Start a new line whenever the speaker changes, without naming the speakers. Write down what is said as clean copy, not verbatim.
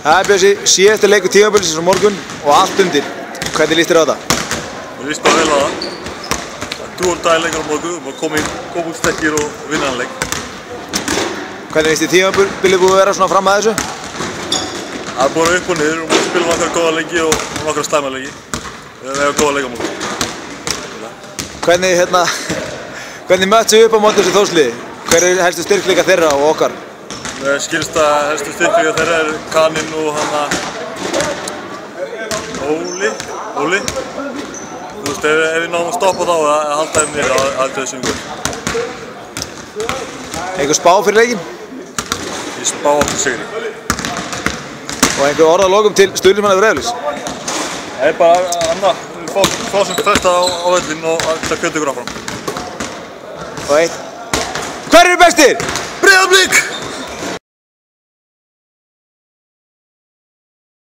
Það Bjössi, síðasti leikur tímabilsins á morgun og allt undir. Hvernig líst þér á þetta?
Mér líst bara vel á það. Það er dúordagi leikur á morgun og koma út sterkir og vinna hann leik.
Hvernig líst þér tímabilið búið að vera svona fram að þessu?
Það er búið upp og niður og við spilum nokkra góða leiki og nokkra slæma leiki. Við erum góða leik á morgun.
Hvernig möttu upp á móti þessu Þórsliði? Hver er helstu styrkleika þeirra og okkar?
Mér skilst að helstu styrkleika þeirra er Kaninn og Óli. Þú veist, ef við náum að stoppa þá að halda þeim niður að halda þessum góð.
Einhver spá fyrir leikinn?
Ég spá okkur sigri.
Og einhver orð að lokum til stuðningsmanna Breiðabliks?
Það er bara annað. Við fá sem flesta á völlinn og það hvetja ykkur áfram.
Og eitt. Hver eru bestir?
Breiðablik!